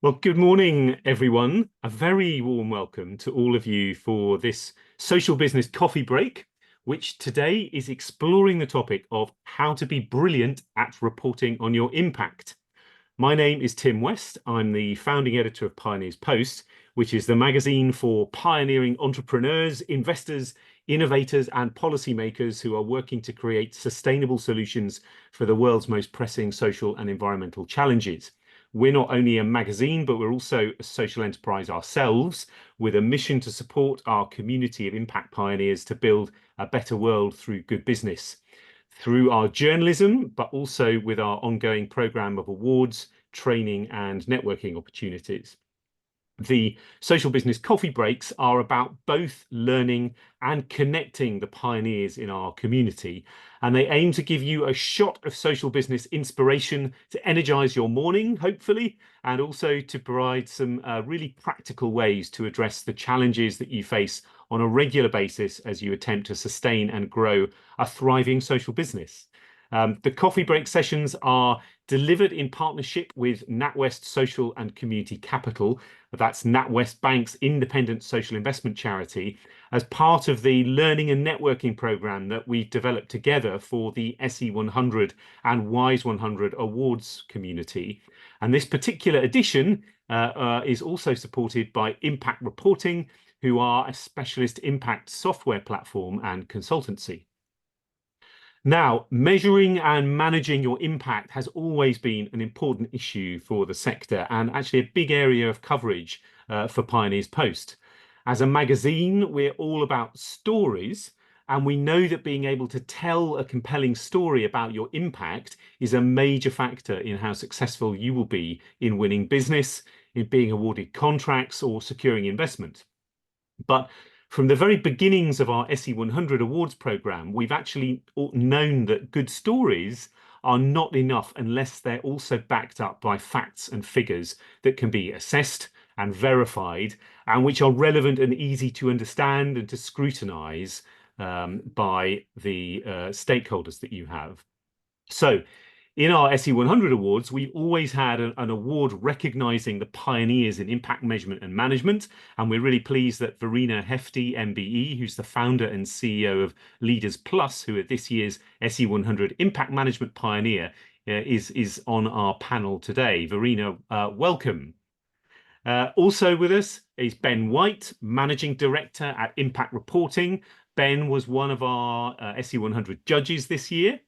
Well, good morning, everyone. A very warm welcome to all of you for this social business coffee break, which today is exploring the topic of how to be brilliant at reporting on your impact. My name is Tim West. I'm the founding editor of Pioneers Post, which is the magazine for pioneering entrepreneurs, investors, innovators, and policymakers who are working to create sustainable solutions for the world's most pressing social and environmental challenges. We're not only a magazine, but we're also a social enterprise ourselves, with a mission to support our community of impact pioneers to build a better world through good business. Through our journalism, but also with our ongoing programme of awards, training and networking opportunities. The social business coffee breaks are about both learning and connecting the pioneers in our community, and they aim to give you a shot of social business inspiration to energize your morning, hopefully, and also to provide some really practical ways to address the challenges that you face on a regular basis as you attempt to sustain and grow a thriving social business. The coffee break sessions are delivered in partnership with NatWest Social and Community Captial. That's NatWest Bank's independent social investment charity, as part of the learning and networking program that we've developed together for the SE100 and WISE 100 awards community. And this particular edition is also supported by Impact Reporting, who are a specialist impact software platform and consultancy. Now, measuring and managing your impact has always been an important issue for the sector, and actually a big area of coverage for Pioneers Post. As a magazine, we're all about stories, and we know that being able to tell a compelling story about your impact is a major factor in how successful you will be in winning business, in being awarded contracts, or securing investment. But from the very beginnings of our SE100 awards program, we've actually known that good stories are not enough unless they're also backed up by facts and figures that can be assessed and verified, and which are relevant and easy to understand and to scrutinize by the stakeholders that you have. So in our SE100 awards, we've always had an award recognizing the pioneers in impact measurement and management. And we're really pleased that Verena Hefti, MBE, who's the founder and CEO of Leaders Plus, who are this year's SE100 Impact Management Pioneer, is on our panel today. Verena, welcome. Also with us is Ben White, Managing Director at Impact Reporting. Ben was one of our SE100 judges this year.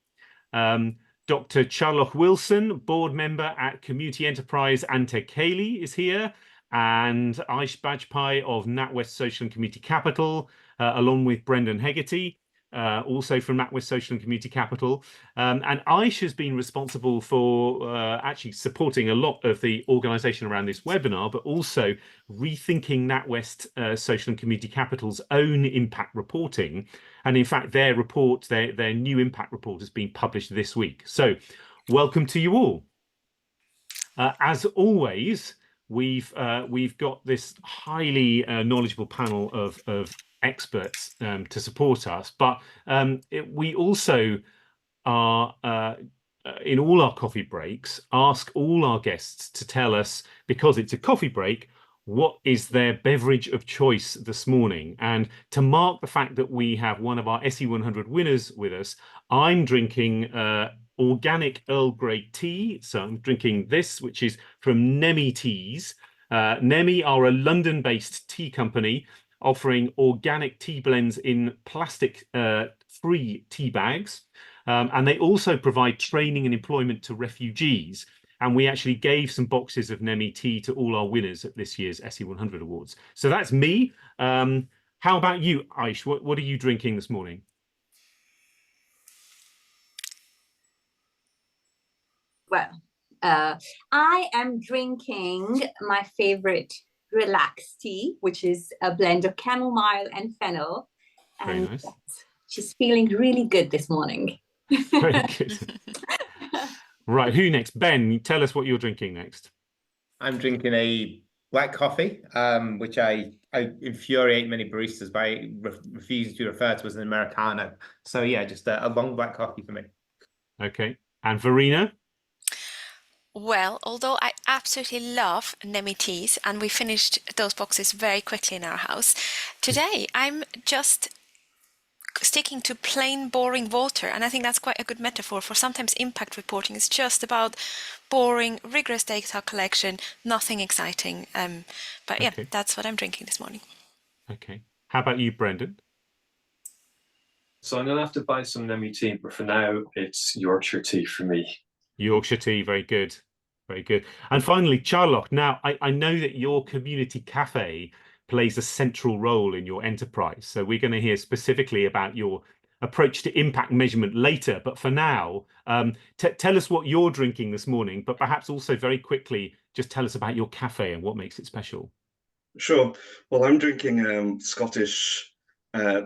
Dr. Teàrlach Wilson, board member at Community Enterprise Ceilidh, is here, and Bajpai of NatWest Social and Community Captial, along with Brendan Hegarty, also from NatWest Social and Community Captial. And Aish has been responsible for actually supporting a lot of the organisation around this webinar, but also rethinking NatWest Social and Community Captial's own impact reporting. And in fact, their report, their new impact report, has been published this week. So welcome to you all. As always, we've got this highly knowledgeable panel of experts to support us, but we also are in all our coffee breaks, ask all our guests to tell us, because it's a coffee break, what is their beverage of choice this morning. And to mark the fact that we have one of our SE100 winners with us, I'm drinking organic Earl Grey tea. So I'm drinking this, which is from Nemi Teas. Nemi are a London-based tea company offering organic tea blends in plastic-free tea bags. And they also provide training and employment to refugees. And we actually gave some boxes of Nemi tea to all our winners at this year's SE100 Awards. So that's me. How about you, Aish? What are you drinking this morning? Well, I am drinking my favorite relaxed tea, which is a blend of chamomile and fennel. Very And nice. she's feeling really good this morning. Very good. Right, who next? Ben, tell us what you're drinking next. I'm drinking a black coffee, which I infuriate many baristas by refusing to refer to as an Americano. So yeah, just a long black coffee for me. Okay. And Verena? Well, although I absolutely love Nemi teas, and we finished those boxes very quickly in our house, today I'm just sticking to plain boring water, and I think that's quite a good metaphor for sometimes impact reporting is just about boring, rigorous data collection, nothing exciting. But yeah, Okay. that's what I'm drinking this morning. Okay. How about you, Brendan? So I'm gonna have to buy some Nemi tea, but for now it's Yorkshire tea for me. Yorkshire tea, very good. Very good. And finally, Teàrlach. Now, I know that your community cafe plays a central role in your enterprise. So we're going to hear specifically about your approach to impact measurement later. But for now, tell us what you're drinking this morning, but perhaps also very quickly, just tell us about your cafe and what makes it special. Sure. Well, I'm drinking Scottish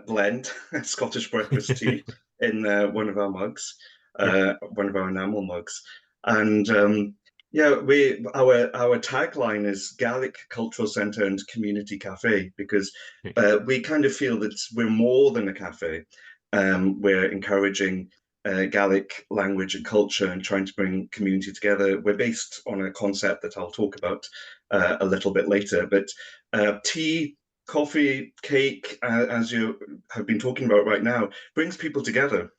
blend, Scottish breakfast tea in one of our mugs, one of our enamel mugs. And yeah, our tagline is Gaelic Cultural Centre and Community Cafe, because we kind of feel that we're more than a cafe. We're encouraging Gaelic language and culture and trying to bring community together. We're based on a concept that I'll talk about a little bit later, but tea, coffee, cake, as you have been talking about right now, brings people together.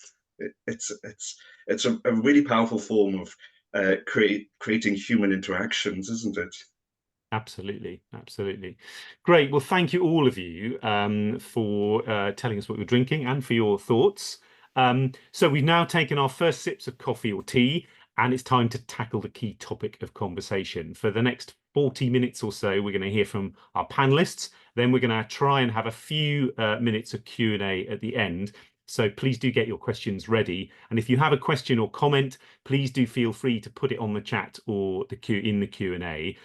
It's a really powerful form of creating human interactions, isn't it? Absolutely, absolutely. Great. Well, thank you all of you for telling us what you're drinking and for your thoughts. So we've now taken our first sips of coffee or tea, and it's time to tackle the key topic of conversation. For the next 40 minutes or so, we're going to hear from our panelists. Then we're going to try and have a few minutes of Q&A at the end. So please do get your questions ready. And if you have a question or comment, please do feel free to put it on the chat or in the Q&A.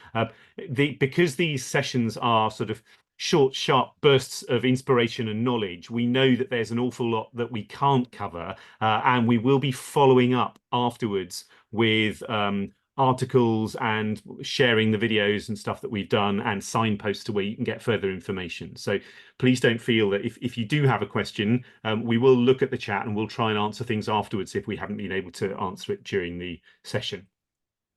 Because these sessions are sort of short, sharp bursts of inspiration and knowledge, we know that there's an awful lot that we can't cover, and we will be following up afterwards with articles and sharing the videos and stuff that we've done and signposts to where you can get further information. So please don't feel that if you do have a question, we will look at the chat and we'll try and answer things afterwards if we haven't been able to answer it during the session.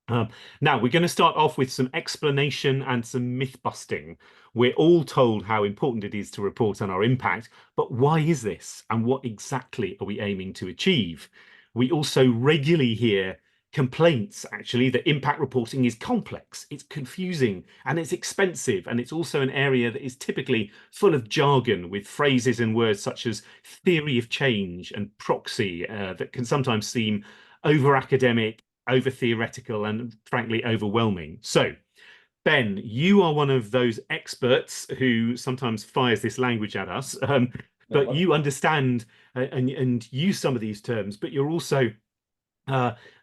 Now, we're going to start off with some explanation and some myth busting. We're all told how important it is to report on our impact, but why is this? And what exactly are we aiming to achieve? We also regularly hear complaints, actually, that impact reporting is complex, it's confusing, and it's expensive. And it's also an area that is typically full of jargon with phrases and words such as theory of change and proxy that can sometimes seem over academic, over theoretical, and frankly overwhelming. So Ben, you are one of those experts who sometimes fires this language at us, but you understand and use some of these terms, but you're also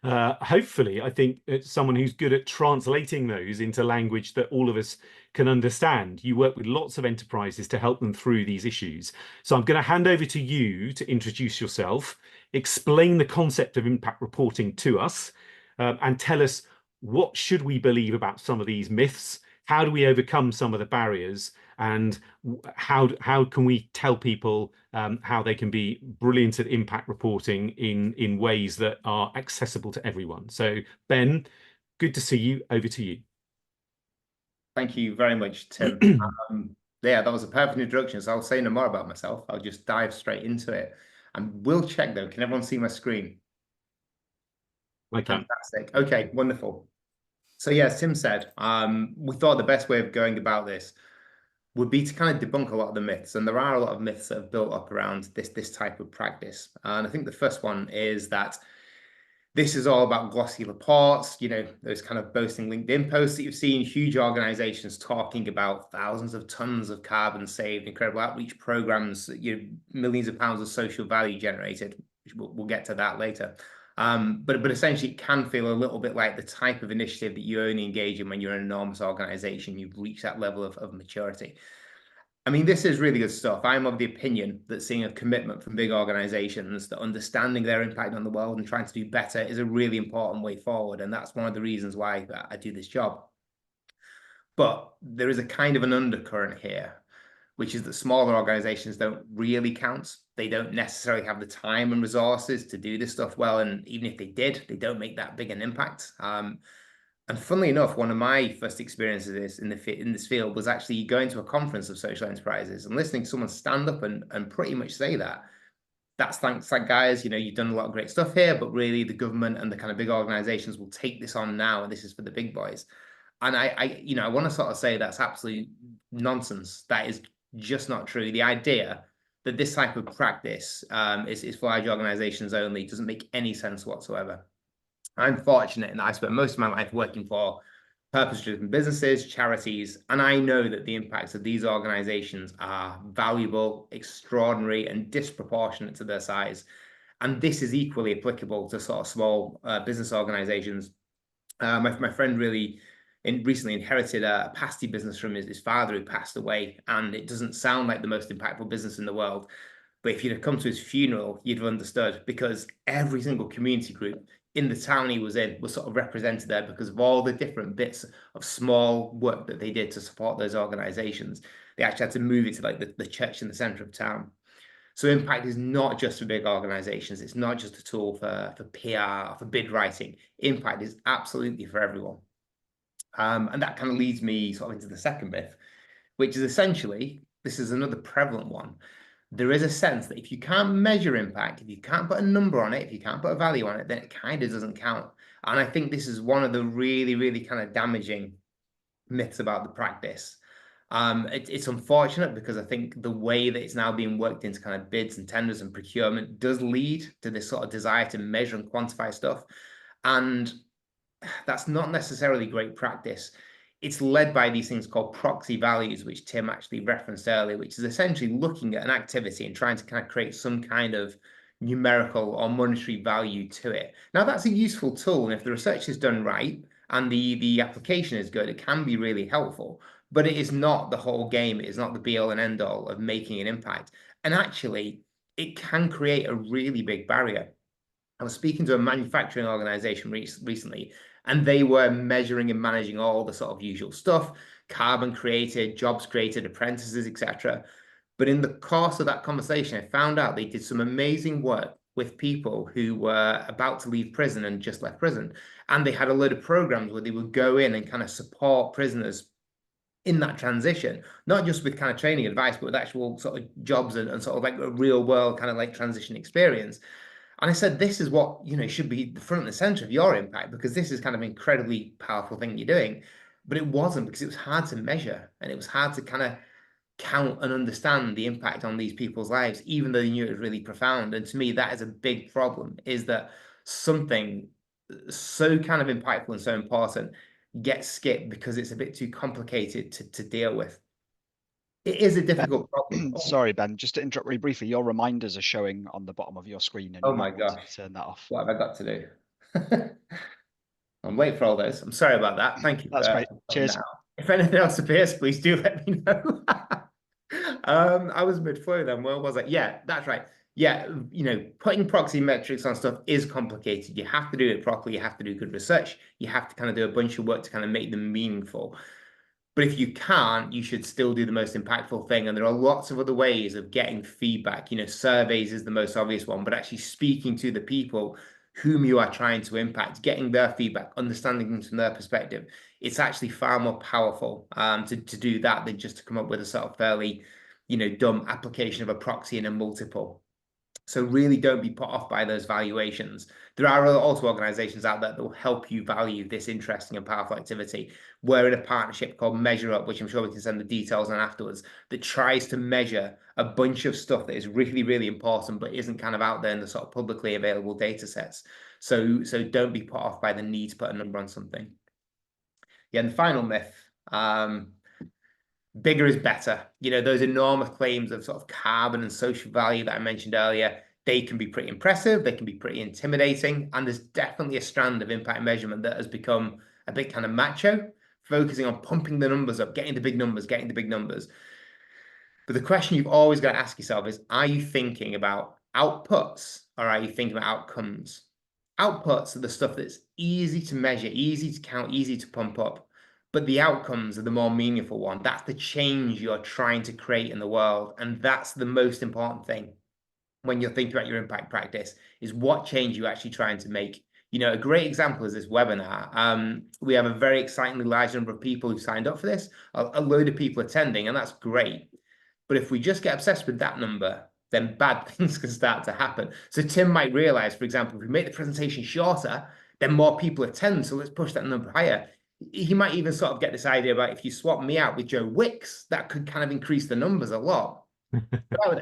hopefully, I think, someone who's good at translating those into language that all of us can understand. You work with lots of enterprises to help them through these issues. So I'm going to hand over to you to introduce yourself, explain the concept of impact reporting to us, and tell us what should we believe about some of these myths, how do we overcome some of the barriers, and how can we tell people how they can be brilliant at impact reporting in ways that are accessible to everyone. So Ben, good to see you. Over to you. Thank you very much, Tim. Yeah, that was a perfect introduction, so I'll say no more about myself. I'll just dive straight into it. And we'll check though, can everyone see my screen? I can. Fantastic. Okay, wonderful. So yeah, as Tim said, we thought the best way of going about this would be to kind of debunk a lot of the myths. And there are a lot of myths that have built up around this type of practice. And I think the first one is that this is all about glossy reports, you know, those kind of boasting LinkedIn posts that you've seen, huge organizations talking about thousands of tons of carbon saved, incredible outreach programs, you know, millions of pounds of social value generated. We'll get to that later. But essentially it can feel a little bit like the type of initiative that you only engage in when you're an enormous organization, you've reached that level of maturity. I mean, this is really good stuff. I'm of the opinion that seeing a commitment from big organizations, that understanding their impact on the world and trying to do better is a really important way forward. And that's one of the reasons why I do this job. But there is a kind of an undercurrent here, which is that smaller organizations don't really count. They don't necessarily have the time and resources to do this stuff well. And even if they did, they don't make that big an impact. And funnily enough, one of my first experiences in this field was actually going to a conference of social enterprises and listening to someone stand up and pretty much say that. That's thanks, like, guys, you know, you've done a lot of great stuff here, but really the government and the kind of big organizations will take this on now, and this is for the big boys. And I want to sort of say that's absolute nonsense. That is just not true. The idea that this type of practice is for large organizations only doesn't make any sense whatsoever. I'm fortunate in that I spent most of my life working for purpose-driven businesses, charities, and I know that the impacts of these organizations are valuable, extraordinary, and disproportionate to their size. And this is equally applicable to sort of small business organizations. My friend really recently inherited a pasty business from his father, who passed away, and it doesn't sound like the most impactful business in the world. But if you'd have come to his funeral, you'd have understood, because every single community group in the town he was in was sort of represented there because of all the different bits of small work that they did to support those organizations. They actually had to move it to like the church in the center of town. So impact is not just for big organizations. It's not just a tool for PR or for bid writing. Impact is absolutely for everyone. And that kind of leads me sort of into the second myth, which is essentially, this is another prevalent one. There is a sense that if you can't measure impact, if you can't put a number on it, if you can't put a value on it, then it kind of doesn't count. And I think this is one of the really, really kind of damaging myths about the practice. It's unfortunate because I think the way that it's now being worked into kind of bids and tenders and procurement does lead to this sort of desire to measure and quantify stuff. And that's not necessarily great practice. It's led by these things called proxy values, which Tim actually referenced earlier, which is essentially looking at an activity and trying to kind of create some kind of numerical or monetary value to it. Now, that's a useful tool, and if the research is done right and the application is good, it can be really helpful, but it is not the whole game. It is not the be-all and end-all of making an impact. And actually, it can create a really big barrier. I was speaking to a manufacturing organization recently, and they were measuring and managing all the sort of usual stuff, carbon created, jobs created, apprentices, etc. But in the course of that conversation, I found out they did some amazing work with people who were about to leave prison and just left prison. And they had a load of programs where they would go in and kind of support prisoners in that transition, not just with kind of training advice, but with actual sort of jobs and sort of like a real world kind of like transition experience. And I said, this is what, you know, should be the front and the center of your impact, because this is kind of an incredibly powerful thing you're doing. But it wasn't, because it was hard to measure, and it was hard to kind of count and understand the impact on these people's lives, even though they knew it was really profound. And to me, that is a big problem, is that something so kind of impactful and so important gets skipped because it's a bit too complicated to deal with. It is a difficult problem. Sorry, Ben, just to interrupt really briefly, your reminders are showing on the bottom of your screen, and Oh you my might want gosh. to turn that off. What have I got to do? I'm late for all this. I'm sorry about that. Thank you. That's great. Cheers. Now. If anything else appears, please do let me know. I was mid-flow then. Where was I? Yeah, that's right. Yeah, you know, putting proxy metrics on stuff is complicated. You have to do it properly. You have to do good research. You have to kind of do a bunch of work to kind of make them meaningful. But if you can't, you should still do the most impactful thing. And there are lots of other ways of getting feedback. You know, surveys is the most obvious one, but actually speaking to the people whom you are trying to impact, getting their feedback, understanding them from their perspective, it's actually far more powerful to do that than just to come up with a sort of fairly, you know, dumb application of a proxy and a multiple. So really don't be put off by those valuations. There are also organizations out there that will help you value this interesting and powerful activity. We're in a partnership called Measure Up, which I'm sure we can send the details on afterwards, that tries to measure a bunch of stuff that is really, really important, but isn't kind of out there in the sort of publicly available data sets. So don't be put off by the need to put a number on something. Yeah, and the final myth, bigger is better. You know, those enormous claims of sort of carbon and social value that I mentioned earlier, they can be pretty impressive. They can be pretty intimidating. And there's definitely a strand of impact measurement that has become a bit kind of macho, focusing on pumping the numbers up, getting the big numbers, getting the big numbers. But the question you've always got to ask yourself is, are you thinking about outputs or are you thinking about outcomes? Outputs are the stuff that's easy to measure, easy to count, easy to pump up. But the outcomes are the more meaningful one. That's the change you're trying to create in the world. And that's the most important thing when you're thinking about your impact practice, is what change you're actually trying to make. You know, a great example is this webinar. We have a very excitingly large number of people who signed up for this, a load of people attending, and that's great. But if we just get obsessed with that number, then bad things can start to happen. So Tim might realize, for example, if we make the presentation shorter, then more people attend, so let's push that number higher. He might even sort of get this idea about if you swap me out with Joe Wicks, that could kind of increase the numbers a lot.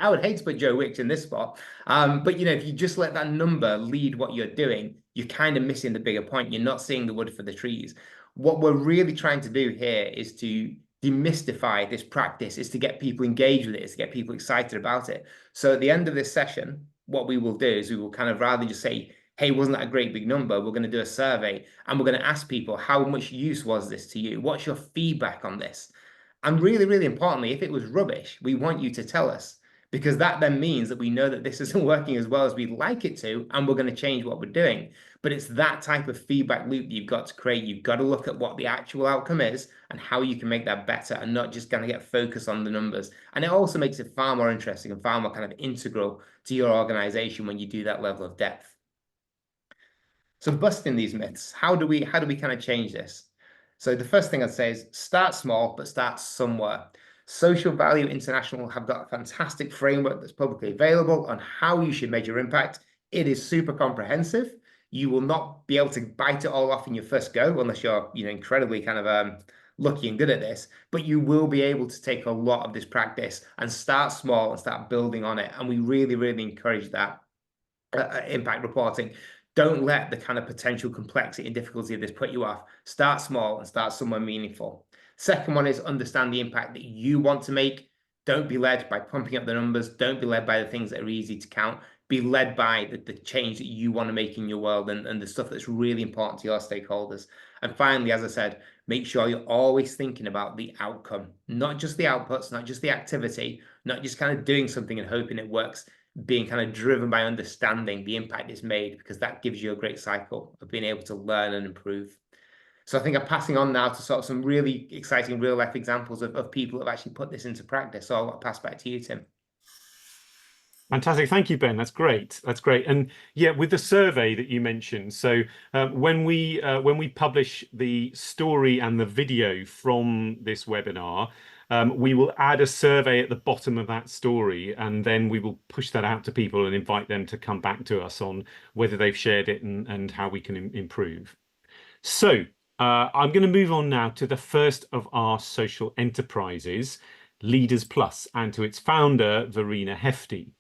I would hate to put Joe Wicks in this spot. But, you know, if you just let that number lead what you're doing, you're kind of missing the bigger point. You're not seeing the wood for the trees. What we're really trying to do here is to demystify this practice, is to get people engaged with it, is to get people excited about it. So at the end of this session, what we will do is we will kind of, rather than just say, hey, wasn't that a great big number? We're going to do a survey and we're going to ask people, how much use was this to you? What's your feedback on this? And really, really importantly, if it was rubbish, we want you to tell us, because that then means that we know that this isn't working as well as we'd like it to, and we're going to change what we're doing. But it's that type of feedback loop that you've got to create. You've got to look at what the actual outcome is and how you can make that better, and not just going to get focused on the numbers. And it also makes it far more interesting and far more kind of integral to your organization when you do that level of depth. So busting these myths, how do we kind of change this? So the first thing I'd say is start small, but start somewhere. Social Value International have got a fantastic framework that's publicly available on how you should measure impact. It is super comprehensive. You will not be able to bite it all off in your first go unless you're, you know, incredibly kind of lucky and good at this, but you will be able to take a lot of this practice and start small and start building on it. And we really, really encourage that impact reporting. Don't let the kind of potential complexity and difficulty of this put you off. Start small and start somewhere meaningful. Second one is understand the impact that you want to make. Don't be led by pumping up the numbers. Don't be led by the things that are easy to count. Be led by the change that you want to make in your world and the stuff that's really important to your stakeholders. And finally, as I said, make sure you're always thinking about the outcome, not just the outputs, not just the activity, not just kind of doing something and hoping it works, being kind of driven by understanding the impact it's made, because that gives you a great cycle of being able to learn and improve. So I think I'm passing on now to sort of some really exciting real life examples of people that have actually put this into practice. So I'll pass back to you, Tim. Fantastic. Thank you, Ben. That's great. That's great. And yeah, with the survey that you mentioned, so when we publish the story and the video from this webinar, we will add a survey at the bottom of that story, and then we will push that out to people and invite them to come back to us on whether they've shared it and how we can improve. So I'm going to move on now to the first of our social enterprises, Leaders Plus, and to its founder, Verena Hefti.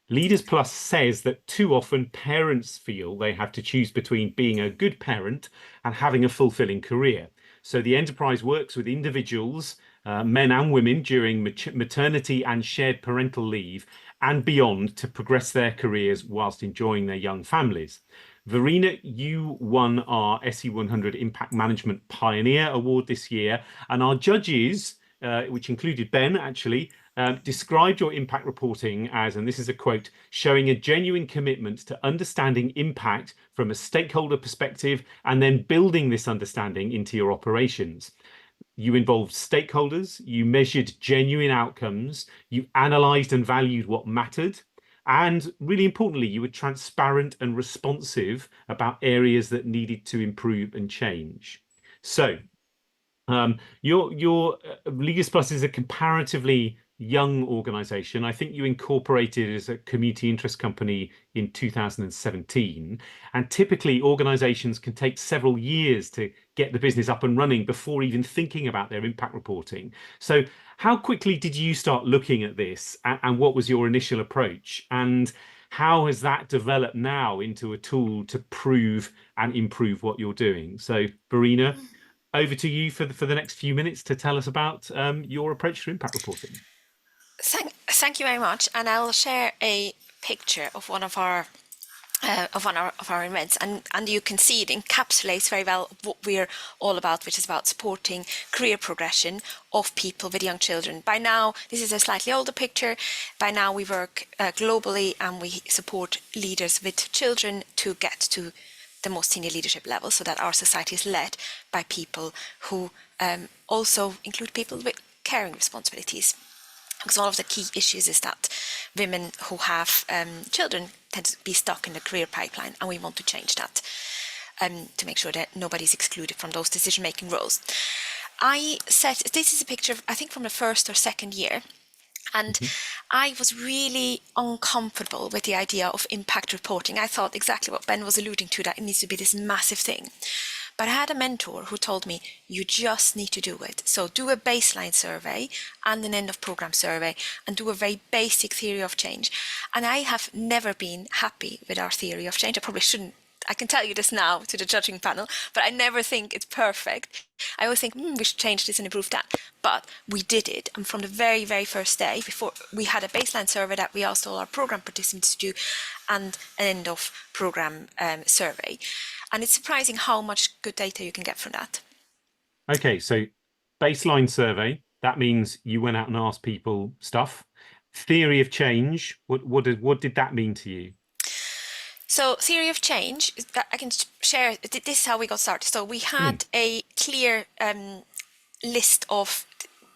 Leaders Plus says that too often parents feel they have to choose between being a good parent and having a fulfilling career. So the enterprise works with individuals, men and women, during maternity and shared parental leave and beyond to progress their careers whilst enjoying their young families. Verena, you won our SE100 Impact Management Pioneer Award this year, and our judges, which included Ben actually, described your impact reporting as, and this is a quote, showing a genuine commitment to understanding impact from a stakeholder perspective and then building this understanding into your operations. You involved stakeholders, you measured genuine outcomes, you analysed and valued what mattered, and really importantly, you were transparent and responsive about areas that needed to improve and change. So your Leaders Plus is a comparatively young organization. I think you incorporated as a community interest company in 2017. And typically organizations can take several years to get the business up and running before even thinking about their impact reporting. So how quickly did you start looking at this, and what was your initial approach? And how has that developed now into a tool to prove and improve what you're doing? So Verena, over to you for the next few minutes to tell us about your approach to impact reporting. Thank you very much, and I'll share a picture of one of our events, and you can see it encapsulates very well what we're all about, which is about supporting career progression of people with young children. By now, this is a slightly older picture. By now, we work globally, and we support leaders with children to get to the most senior leadership level, so that our society is led by people who also include people with caring responsibilities. Because one of the key issues is that women who have children tend to be stuck in the career pipeline, and we want to change that. to make sure that nobody's excluded from those decision-making roles. I said, this is a picture, I think from the first or second year, and I was really uncomfortable with the idea of impact reporting. I thought exactly what Ben was alluding to, that it needs to be this massive thing. But I had a mentor who told me, you just need to do it. So do a baseline survey and an end of program survey and do a very basic theory of change. And I have never been happy with our theory of change. I probably shouldn't. I can tell you this now to the judging panel, but I never think it's perfect. I always think, we should change this and improve that. But we did it. And from the very, very first day, before we had a baseline survey that we asked all our program participants to do, and an end of program survey. And it's surprising how much good data you can get from that. Okay, so baseline survey, that means you went out and asked people stuff. Theory of change, what did that mean to you? So theory of change, I can share, this is how we got started. So we had a clear list of,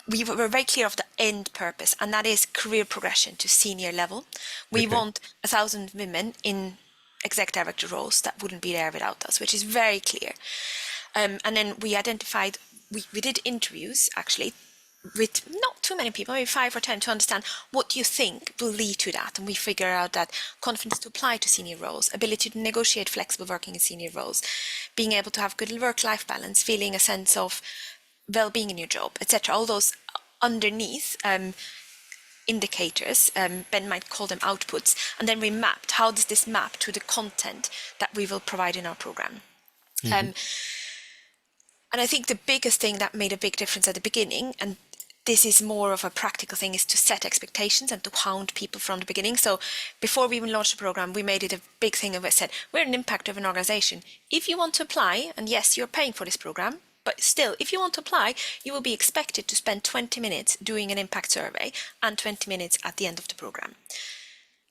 we were very clear of the end purpose, and that is career progression to senior level. We want 1,000 women in exec director roles that wouldn't be there without us, which is very clear. And then we identified, we did interviews actually with not too many people, maybe 5 or 10, to understand what do you think will lead to that. And we figure out that confidence to apply to senior roles, ability to negotiate flexible working in senior roles, being able to have good work-life balance, feeling a sense of well-being in your job, etc. All those underneath indicators, Ben might call them outputs, and then we mapped, how does this map to the content that we will provide in our program. And I think the biggest thing that made a big difference at the beginning, and this is more of a practical thing, is to set expectations and to hound people from the beginning. So before we even launched the program, we made it a big thing of it. Said, we're an impact-driven organization. If you want to apply, and yes, you're paying for this program, but still, if you want to apply, you will be expected to spend 20 minutes doing an impact survey and 20 minutes at the end of the program.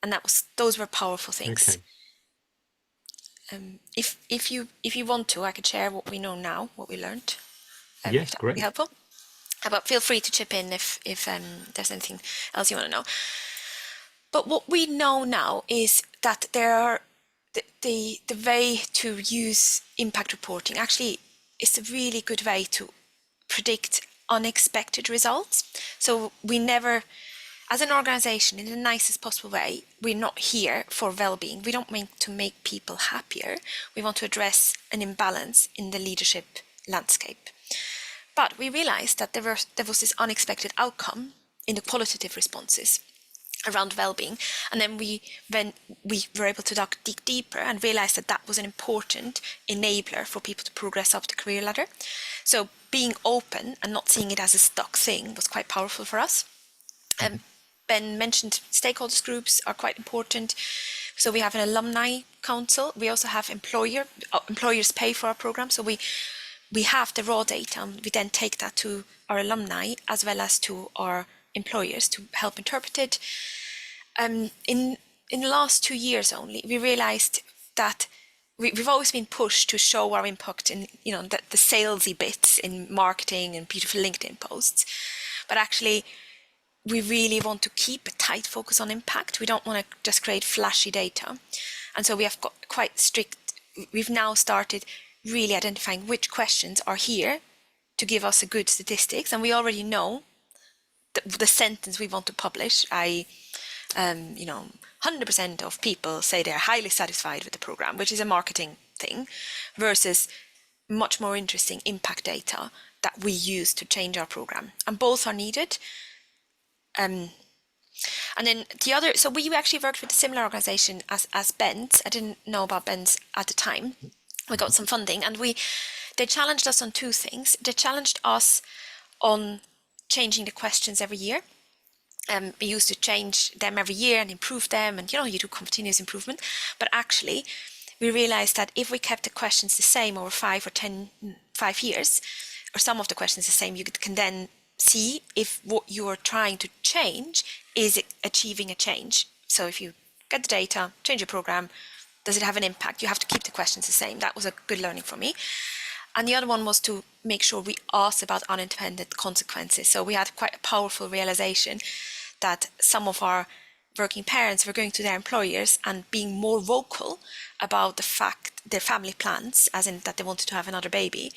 And those were powerful things. If you want to, I could share what we know now, what we learned. Yes, great. Be helpful. But feel free to chip in if there's anything else you want to know. But what we know now is that there are the way to use impact reporting actually is a really good way to predict unexpected results. So we never, as an organization, in the nicest possible way, we're not here for well-being. We don't want to make people happier. We want to address an imbalance in the leadership landscape. But we realized that there was this unexpected outcome in the qualitative responses around well-being, and then we were able to dig deeper and realize that that was an important enabler for people to progress up the career ladder. So being open and not seeing it as a stuck thing was quite powerful for us. Ben mentioned stakeholders groups are quite important. So we have an alumni council. We also have employers pay for our program. So we have the raw data, and we then take that to our alumni as well as to our employers to help interpret it. In the last 2 years only, we realized that we've always been pushed to show our impact in, the salesy bits in marketing and beautiful LinkedIn posts. But actually, we really want to keep a tight focus on impact. We don't want to just create flashy data. And so we have got quite strict, we've now started really identifying which questions are here to give us a good statistics. And we already know the sentence we want to publish. 100% of people say they're highly satisfied with the program, which is a marketing thing, versus much more interesting impact data that we use to change our program. And both are needed. And then the other, so we actually worked with a similar organization as Ben's. I didn't know about Ben's at the time. We got some funding, and they challenged us on 2 things. They challenged us on changing the questions every year. We used to change them every year and improve them, and you do continuous improvement. But actually, we realized that if we kept the questions the same over 5 years, or some of the questions the same, you can then see if what you are trying to change is achieving a change. So if you get the data, change your program, does it have an impact? You have to keep the questions the same. That was a good learning for me. And the other one was to make sure we asked about unintended consequences. So we had quite a powerful realization that some of our working parents were going to their employers and being more vocal about the fact their family plans, as in that they wanted to have another baby.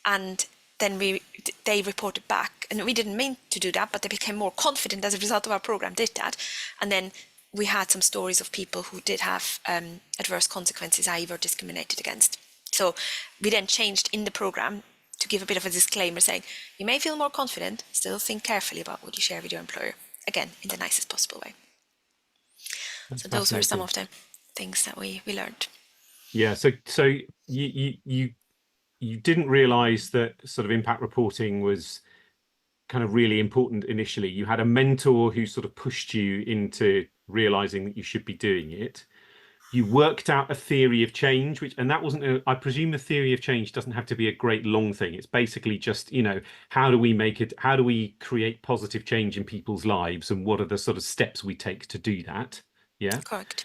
And then they reported back, and we didn't mean to do that, but they became more confident as a result of our program did that. And then we had some stories of people who did have adverse consequences, i.e. were discriminated against. So we then changed in the program to give a bit of a disclaimer saying, you may feel more confident, still think carefully about what you share with your employer, again, in the nicest possible way. That's so those were some fascinating. of the things that we learned. Yeah, so you didn't realize that sort of impact reporting was kind of really important initially. You had a mentor who sort of pushed you into realizing that you should be doing it. You worked out a theory of change, and that wasn't, I presume the theory of change doesn't have to be a great long thing. It's basically just, how do we create positive change in people's lives, and what are the sort of steps we take to do that? Yeah. Correct.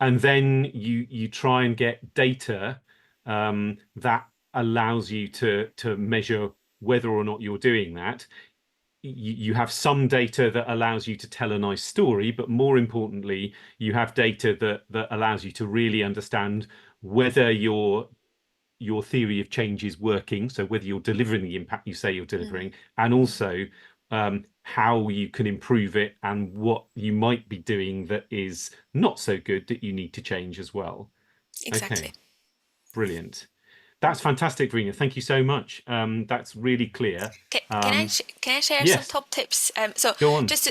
And then you try and get data that allows you to measure whether or not you're doing that. You have some data that allows you to tell a nice story, but more importantly, you have data that allows you to really understand whether your theory of change is working, so whether you're delivering the impact you say you're delivering, and also how you can improve it and what you might be doing that is not so good that you need to change as well. Exactly. Okay. Brilliant. That's fantastic, Verena. Thank you so much. That's really clear. Can I share some top tips? So go on. just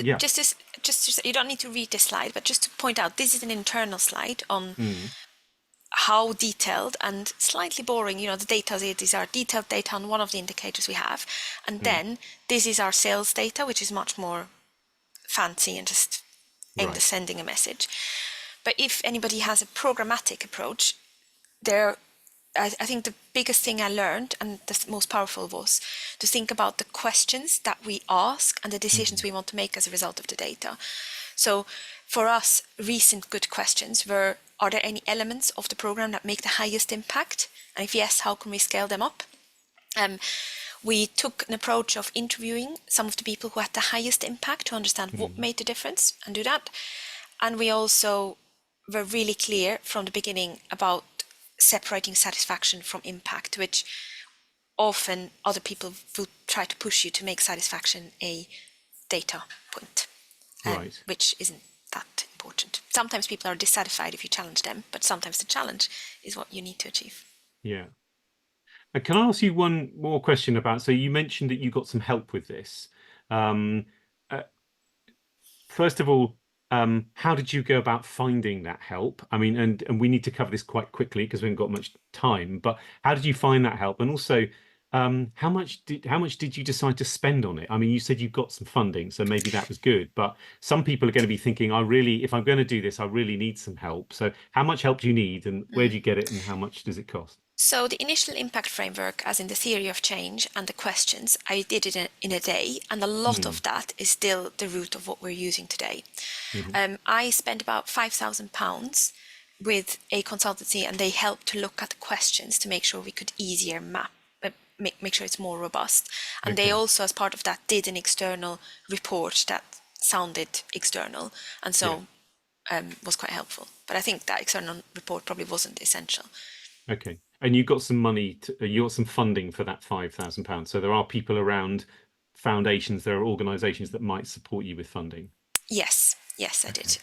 you don't need to read this slide, but just to point out, this is an internal slide on how detailed and slightly boring, the data is. These are detailed data on one of the indicators we have, and then this is our sales data, which is much more fancy and just aimed at sending a message. But if anybody has a programmatic approach, I think the biggest thing I learned, and the most powerful, was to think about the questions that we ask and the decisions we want to make as a result of the data. So for us, recent good questions were, are there any elements of the program that make the highest impact? And if yes, how can we scale them up? We took an approach of interviewing some of the people who had the highest impact to understand what made the difference and do that. And we also were really clear from the beginning about separating satisfaction from impact, which often other people would try to push you to make satisfaction a data point, which isn't that important. Sometimes people are dissatisfied if you challenge them, but sometimes the challenge is what you need to achieve. Yeah. And can I ask you one more question about, so you mentioned that you got some help with this. First of all, how did you go about finding that help? I mean, and we need to cover this quite quickly because we haven't got much time, but how did you find that help? And also, how much did you decide to spend on it? I mean, you said you got some funding, so maybe that was good, but some people are going to be thinking, if I'm going to do this, I really need some help. So how much help do you need, and where do you get it, and how much does it cost? So the initial impact framework, as in the theory of change and the questions, I did it in a day, and a lot of that is still the root of what we're using today. I spent about £5,000 with a consultancy, and they helped to look at the questions to make sure we could easier make sure it's more robust. And they also, as part of that, did an external report that sounded external, and so was quite helpful. But I think that external report probably wasn't essential. Okay. And you got some money, you got some funding for that £5,000. So there are people around, foundations, there are organisations that might support you with funding. Yes, I did.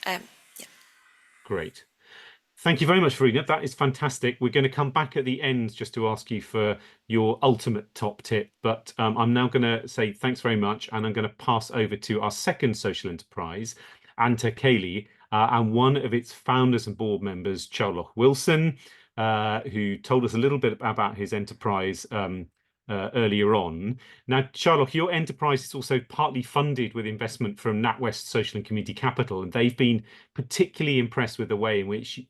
Great. Thank you very much, Verena. That is fantastic. We're going to come back at the end just to ask you for your ultimate top tip. But I'm now going to say thanks very much. And I'm going to pass over to our second social enterprise, and to Ceilidh, and one of its founders and board members, Teàrlach Wilson, who told us a little bit about his enterprise earlier on. Now, Teàrlach, your enterprise is also partly funded with investment from NatWest Social and Community Captial, and they've been particularly impressed with the way in which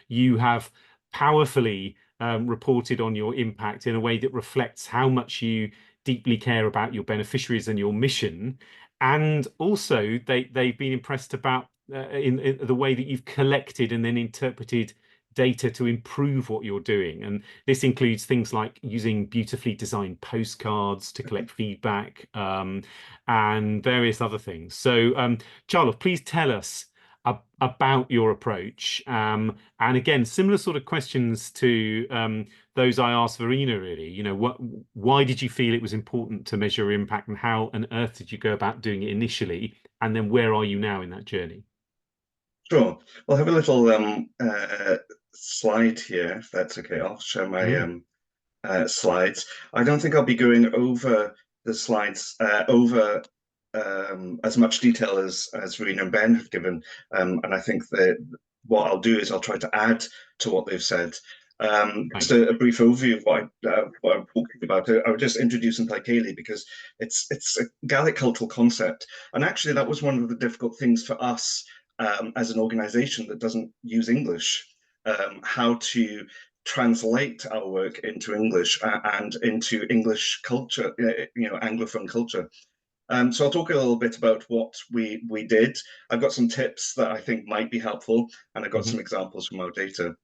you have powerfully reported on your impact in a way that reflects how much you deeply care about your beneficiaries and your mission. And also they've been impressed about in the way that you've collected and then interpreted data to improve what you're doing. And this includes things like using beautifully designed postcards to collect feedback, and various other things. So Teàrlach, please tell us about your approach. And again, similar sort of questions to those I asked Verena, really. You know, why did you feel it was important to measure impact, and how on earth did you go about doing it initially? And then where are you now in that journey? Sure. Well, I have a little slide here, if that's okay. I'll share my slides. I don't think I'll be going over the slides over as much detail as Verena and Ben have given, and I think that what I'll do is I'll try to add to what they've said. Just a brief overview of what I'm talking about. I would just introduce Taigh because it's a Gaelic cultural concept, and actually that was one of the difficult things for us as an organization that doesn't use English, how to translate our work into English and into English culture, Anglophone culture. So I'll talk a little bit about what we did. I've got some tips that I think might be helpful, and I've got some examples from our data.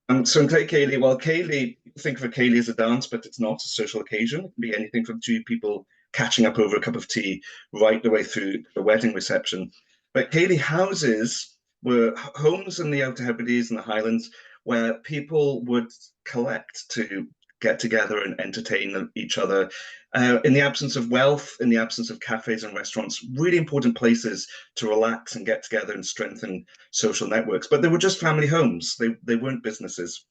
So in Ceilidh, well, Ceilidh, think of a Ceilidh as a dance, but it's not a social occasion. It can be anything from two people catching up over a cup of tea right the way through the wedding reception. But Ceilidh houses were homes in the Outer Hebrides and the Highlands where people would collect to get together and entertain each other. In the absence of wealth, in the absence of cafes and restaurants, really important places to relax and get together and strengthen social networks. But they were just family homes. They weren't businesses.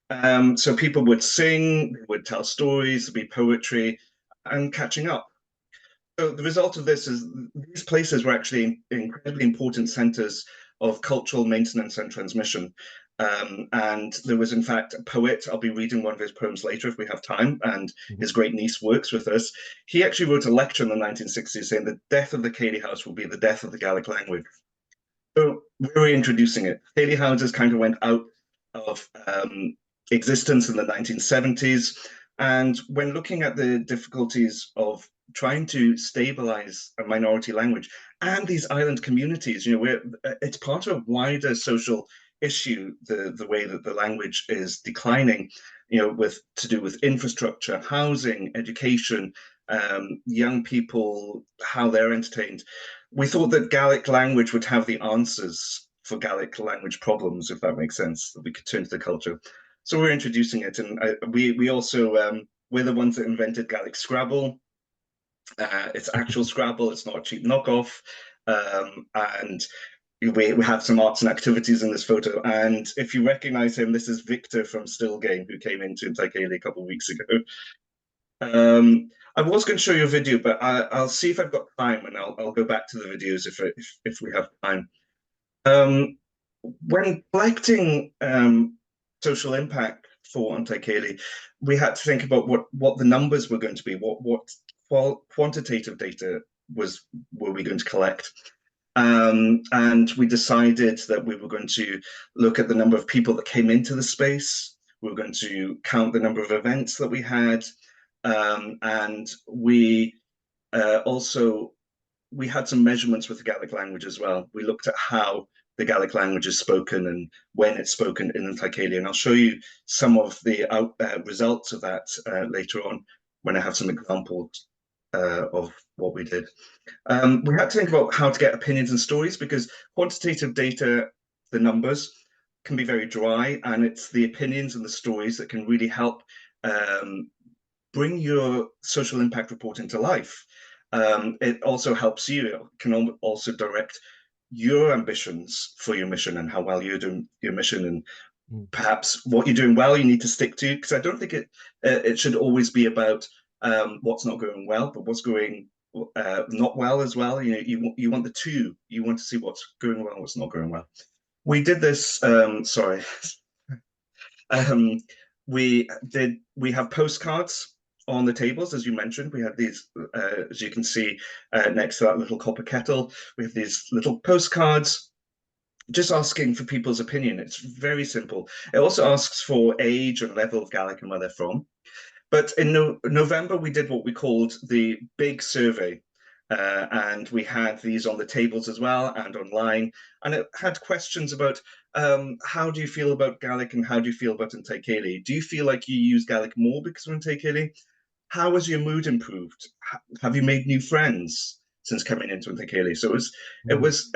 So people would sing, would tell stories, there'd be poetry and catching up. So the result of this is these places were actually incredibly important centers of cultural maintenance and transmission. And there was, in fact, a poet. I'll be reading one of his poems later if we have time, and his great niece works with us. He actually wrote a lecture in the 1960s saying the death of the Ceilidh house will be the death of the Gaelic language. So we're reintroducing it. Ceilidh houses kind of went out of existence in the 1970s. And when looking at the difficulties of trying to stabilize a minority language and these island communities, it's part of a wider social issue, the way that the language is declining, to do with infrastructure, housing, education, young people, how they're entertained. We thought that Gaelic language would have the answers for Gaelic language problems, if that makes sense, that we could turn to the culture. So we're introducing it, and we also, we're the ones that invented Gaelic Scrabble. It's actual Scrabble, it's not a cheap knockoff, and we have some arts and activities in this photo. And if you recognize him, this is Victor from Still Game, who came into Taigh a couple of weeks ago. I was going to show you a video, but I'll see if I've got time, and I'll go back to the videos if we have time. When collecting social impact for Taigh, we had to think about what the numbers were going to be, what quantitative data were we going to collect. And we decided that we were going to look at the number of people that came into the space. We were going to count the number of events that we had. And we had some measurements with the Gaelic language as well. We looked at how the Gaelic language is spoken and when it's spoken in Taigh. And I'll show you some of the results of that later on when I have some examples of what we did. We had to think about how to get opinions and stories, because quantitative data, the numbers, can be very dry, and it's the opinions and the stories that can really help bring your social impact report into life. It also helps you, it can also direct your ambitions for your mission and how well you're doing your mission, and perhaps what you're doing well you need to stick to, because I don't think it should always be about what's not going well, but what's going not well as well. You want the two. You want to see what's going well, what's not going well. We did this. Sorry. We have postcards on the tables, as you mentioned. We have these, as you can see, next to that little copper kettle. We have these little postcards, just asking for people's opinion. It's very simple. It also asks for age and level of Gaelic and where they're from. But in November, we did what we called the big survey. and we had these on the tables as well and online, and it had questions about how do you feel about Gaelic and how do you feel about in Taigh? Do you feel like you use Gaelic more because of in Taigh? How has your mood improved? Have you made new friends since coming into Taigh? So it was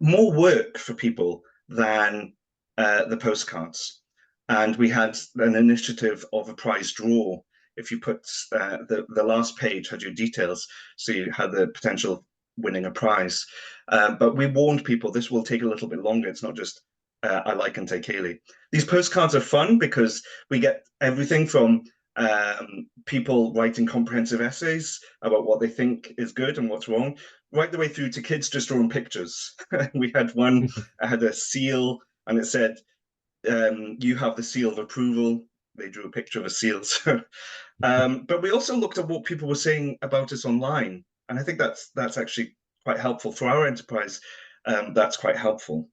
more work for people than the postcards. And we had an initiative of a prize draw. If you put the last page had your details, so you had the potential winning a prize. But we warned people this will take a little bit longer. It's not just I like and Taigh. These postcards are fun because we get everything from people writing comprehensive essays about what they think is good and what's wrong, right the way through to kids just drawing pictures. We had one, I had a seal, and it said, you have the seal of approval. They drew a picture of a seal. But we also looked at what people were saying about us online. And I think that's actually quite helpful for our enterprise. That's quite helpful.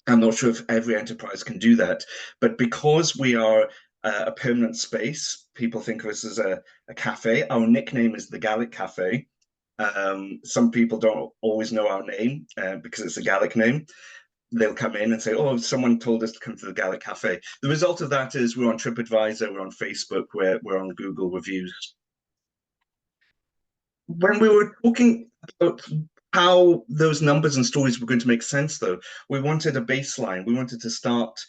I'm not sure if every enterprise can do that, but because we are a permanent space, people think of us as a cafe. Our nickname is the Gaelic Cafe. Some people don't always know our name because it's a Gaelic name. They'll come in and say, oh, someone told us to come to the Gaelic Cafe. The result of that is we're on TripAdvisor, we're on Facebook, we're on Google reviews. When we were talking about how those numbers and stories were going to make sense, though, we wanted a baseline. We wanted to start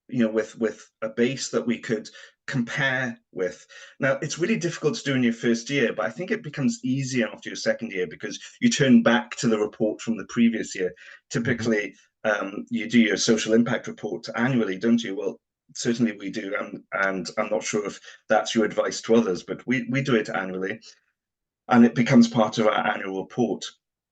with a base that we could compare with. Now, it's really difficult to do in your first year, but I think it becomes easier after your second year because you turn back to the report from the previous year. Typically, you do your social impact report annually, don't you? Well, certainly we do, and I'm not sure if that's your advice to others, but we do it annually, and it becomes part of our annual report.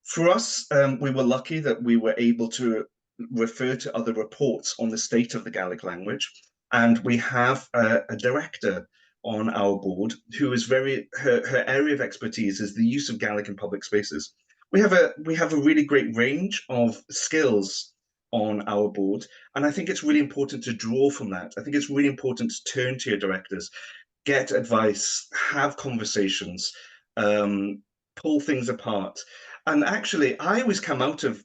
For us, we were lucky that we were able to refer to other reports on the state of the Gaelic language. And we have a director on our board who is her area of expertise is the use of Gaelic in public spaces. We have a really great range of skills on our board. And I think it's really important to draw from that. I think it's really important to turn to your directors, get advice, have conversations, pull things apart. And actually, I always come out of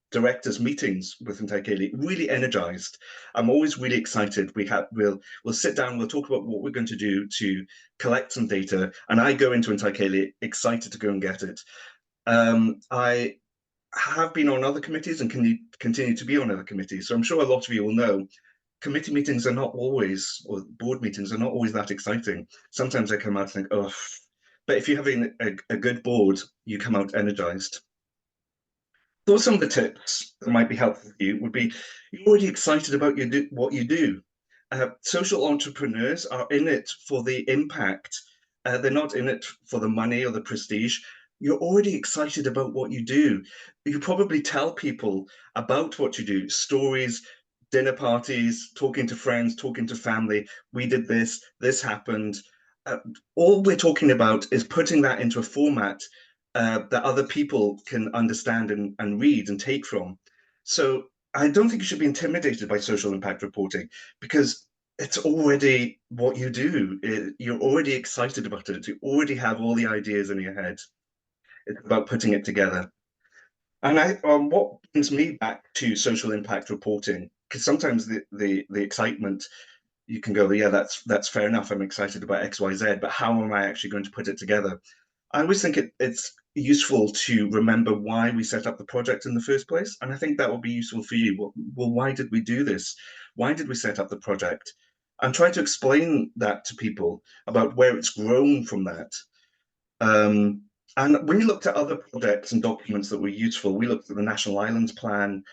directors' meetings with Taigh really energized. I'm always really excited. We'll sit down, we'll talk about what we're going to do to collect some data, and I go into Taigh excited to go and get it. I have been on other committees and can continue to be on other committees, so I'm sure a lot of you will know committee meetings are not always, or board meetings are not always that exciting. Sometimes I come out and think, oh, but if you're having a good board, you come out energized. Those are some of the tips that might be helpful for you. Would be you're already excited about what you do. Social entrepreneurs are in it for the impact. They're not in it for the money or the prestige. You're already excited about what you do. You probably tell people about what you do, stories, dinner parties, talking to friends, talking to family. We did this, this happened. All we're talking about is putting that into a format that other people can understand and read and take from. So I don't think you should be intimidated by social impact reporting because it's already what you do. You're already excited about it. You already have all the ideas in your head. It's about putting it together. And what brings me back to social impact reporting, because sometimes the excitement, you can go, yeah, that's fair enough. I'm excited about X, Y, Z, but how am I actually going to put it together? I always think it's useful to remember why we set up the project in the first place. And I think that will be useful for you. Well, why did we do this? Why did we set up the project? And try to explain that to people about where it's grown from that. And when we looked at other projects and documents that were useful, we looked at the National Islands Plan,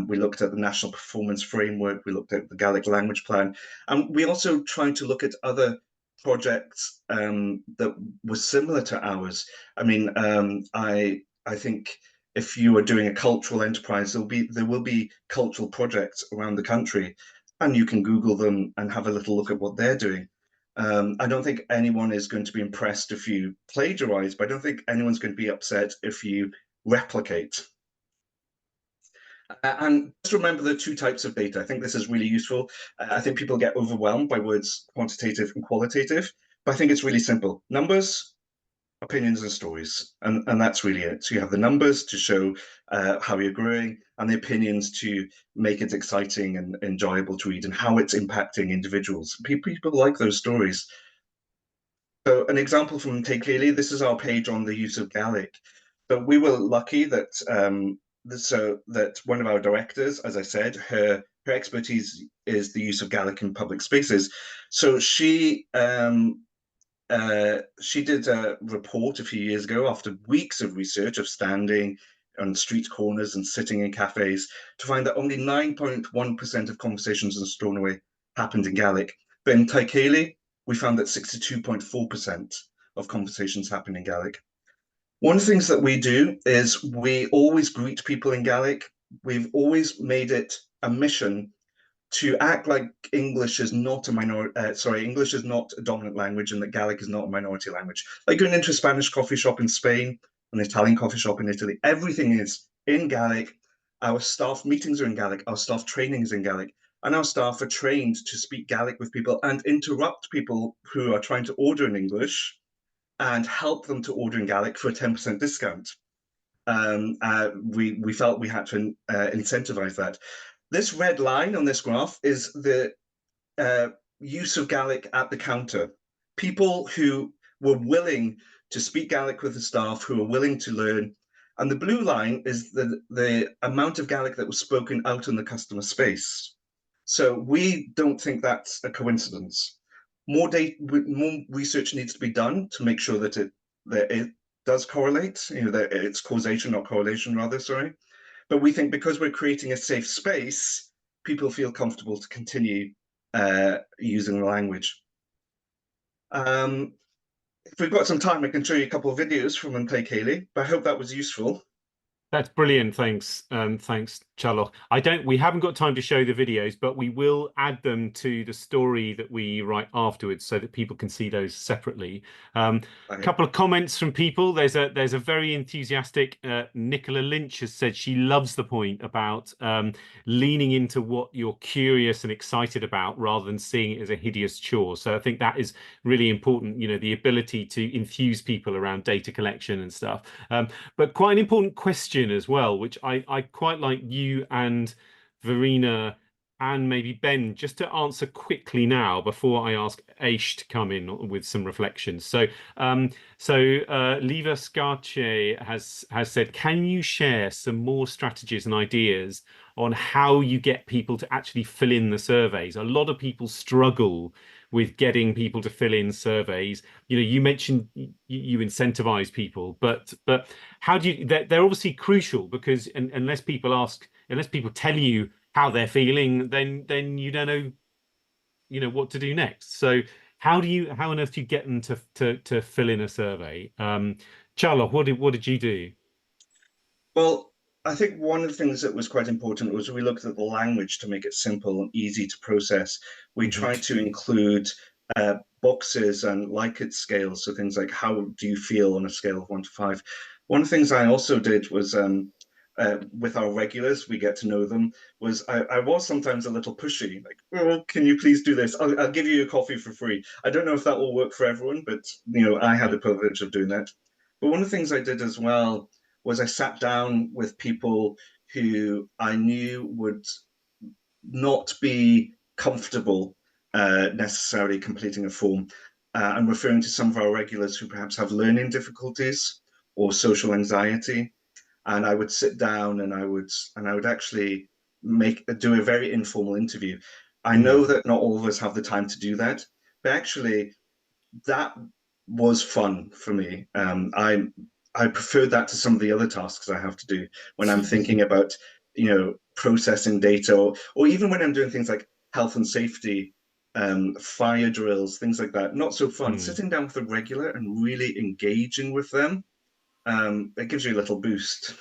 we looked at the National Performance Framework, we looked at the Gaelic Language Plan, and we also tried to look at other projects that were similar to ours. I mean, I think if you are doing a cultural enterprise, there will be cultural projects around the country, and you can Google them and have a little look at what they're doing. I don't think anyone is going to be impressed if you plagiarize, but I don't think anyone's going to be upset if you replicate. And just remember the two types of data. I think this is really useful. I think people get overwhelmed by words quantitative and qualitative, but I think it's really simple. Numbers opinions and stories, and that's really it. So you have the numbers to show how you're growing, and the opinions to make it exciting and enjoyable to read, and how it's impacting individuals. People like those stories. So an example from Taigh, this is our page on the use of Gaelic. But we were lucky that that one of our directors, as I said, her expertise is the use of Gaelic in public spaces. So she did a report a few years ago after weeks of research of standing on street corners and sitting in cafes to find that only 9.1% of conversations in Stornoway happened in Gaelic. But in Taigh, we found that 62.4% of conversations happen in Gaelic. One of the things that we do is we always greet people in Gaelic. We've always made it a mission to act like English is not a English is not a dominant language, and that Gaelic is not a minority language. Like going into a Spanish coffee shop in Spain, an Italian coffee shop in Italy, everything is in Gaelic. Our staff meetings are in Gaelic, our staff training is in Gaelic, and our staff are trained to speak Gaelic with people and interrupt people who are trying to order in English and help them to order in Gaelic for a 10% discount. We felt we had to incentivize that. This red line on this graph is the use of Gaelic at the counter. People who were willing to speak Gaelic with the staff, who were willing to learn. And the blue line is the amount of Gaelic that was spoken out in the customer space. So we don't think that's a coincidence. More research needs to be done to make sure that it does correlate, that it's causation, not correlation, rather, sorry. But we think because we're creating a safe space, people feel comfortable to continue using the language. If we've got some time, I can show you a couple of videos from Taigh, but I hope that was useful. That's brilliant. Thanks. Thanks, Teàrlach. We haven't got time to show the videos, but we will add them to the story that we write afterwards so that people can see those separately. A couple of comments from people. There's a very enthusiastic Nicola Lynch has said she loves the point about leaning into what you're curious and excited about rather than seeing it as a hideous chore. So I think that is really important, the ability to enthuse people around data collection and stuff. But quite an important question as well, which I quite like you and Verena and maybe Ben just to answer quickly now before I ask Aish to come in with some reflections. So Liva Scarce has said, can you share some more strategies and ideas on how you get people to actually fill in the surveys? A lot of people struggle with getting people to fill in surveys. You mentioned you incentivize people, but how do you? They're obviously crucial because unless people tell you how they're feeling, then you don't know, what to do next. So how on earth do you get them to fill in a survey? Teàrlach, what did you do? Well, I think one of the things that was quite important was we looked at the language to make it simple and easy to process. We tried to include boxes and Likert scales, so things like how do you feel on a scale of 1 to 5. One of the things I also did was with our regulars, we get to know them, was I was sometimes a little pushy, like, oh, can you please do this? I'll give you a coffee for free. I don't know if that will work for everyone, but I had the privilege of doing that. But one of the things I did as well was I sat down with people who I knew would not be comfortable necessarily completing a form. I'm referring to some of our regulars who perhaps have learning difficulties or social anxiety. And I would sit down and I would actually do a very informal interview. I know that not all of us have the time to do that, but actually that was fun for me. I prefer that to some of the other tasks I have to do when I'm thinking about, processing data, or even when I'm doing things like health and safety, fire drills, things like that. Not so fun. Sitting down with a regular and really engaging with them, it gives you a little boost.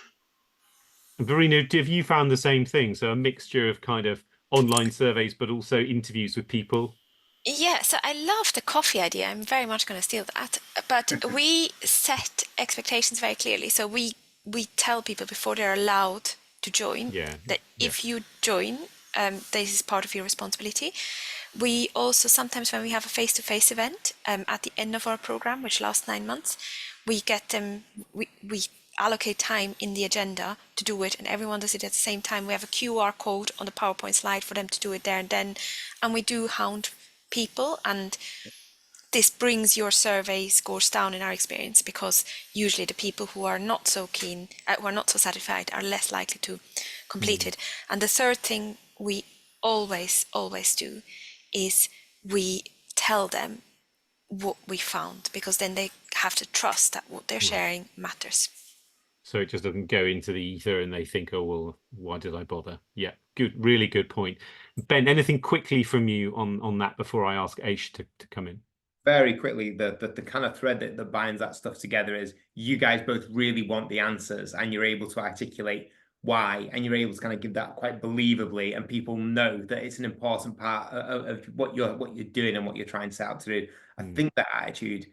Verena, have you found the same thing? So a mixture of kind of online surveys, but also interviews with people? Yeah, so I love the coffee idea. I'm very much going to steal that. But we set expectations very clearly. So we tell people before they're allowed to join that if you join, this is part of your responsibility. We also sometimes, when we have a face-to-face event at the end of our program, which lasts 9 months, we get them, we allocate time in the agenda to do it, and everyone does it at the same time. We have a QR code on the PowerPoint slide for them to do it there and then, and we do hound people, and this brings your survey scores down in our experience, because usually the people who are not so keen, who are not so satisfied, are less likely to complete it. And the third thing we always do is we tell them what we found, because then they have to trust that what they're sharing matters. So it just doesn't go into the ether and they think, oh, well, why did I bother? Yeah, good, really good point. Ben, anything quickly from you on that before I ask Aish to come in? Very quickly, the kind of thread that binds that stuff together is you guys both really want the answers, and you're able to articulate why, and you're able to kind of give that quite believably, and people know that it's an important part of what you're doing and what you're trying to set out to do. I think that attitude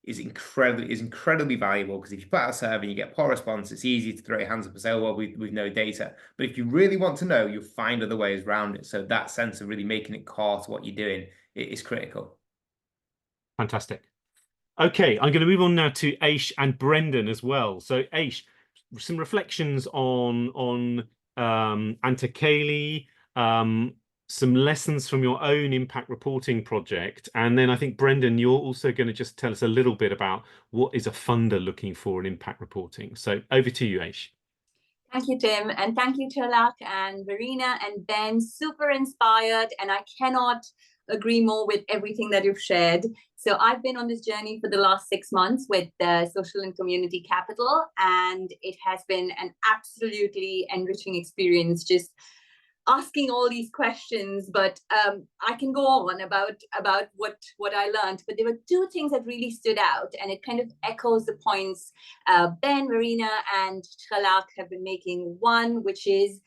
is incredibly valuable, because if you put out a survey and you get poor response, it's easy to throw your hands up and say, oh, well, we've no data. But if you really want to know, you'll find other ways around it. So that sense of really making it core to what you're doing is critical. Fantastic. Okay, I'm going to move on now to Aish and Brendan as well. So Aish, some reflections on and to Ceilidh, some lessons from your own impact reporting project. And then I think, Brendan, you're also going to just tell us a little bit about what is a funder looking for in impact reporting. So over to you, Aish. Thank you, Tim. And thank you, Teàrlach and Verena and Ben. Super inspired. And I cannot agree more with everything that you've shared. So I've been on this journey for the last 6 months with the Social and Community Captial, and it has been an absolutely enriching experience, just asking all these questions. But I can go on about what I learned, but there were 2 things that really stood out, and it kind of echoes the points Ben, Verena, and Teàrlach have been making. One, which is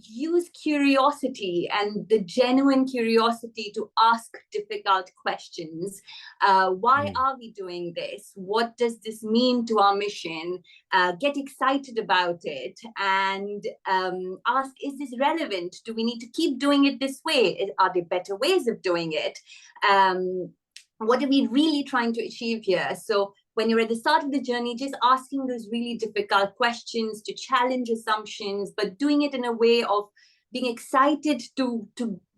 use curiosity and the genuine curiosity to ask difficult questions. Why are we doing this? What does this mean to our mission? Get excited about it, and ask, is this relevant? Do we need to keep doing it this way? Are there better ways of doing it? What are we really trying to achieve here? So when you're at the start of the journey, just asking those really difficult questions to challenge assumptions, but doing it in a way of being excited to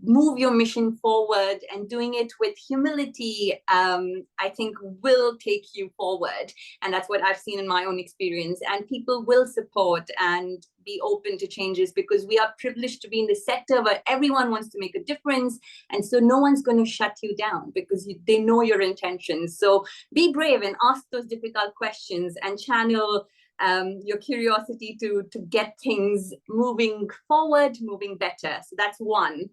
move your mission forward, and doing it with humility, I think will take you forward. And that's what I've seen in my own experience. And people will support and be open to changes, because we are privileged to be in the sector where everyone wants to make a difference. And so no one's going to shut you down, because they know your intentions. So be brave and ask those difficult questions, and channel your curiosity to get things moving forward, moving better. So that's one.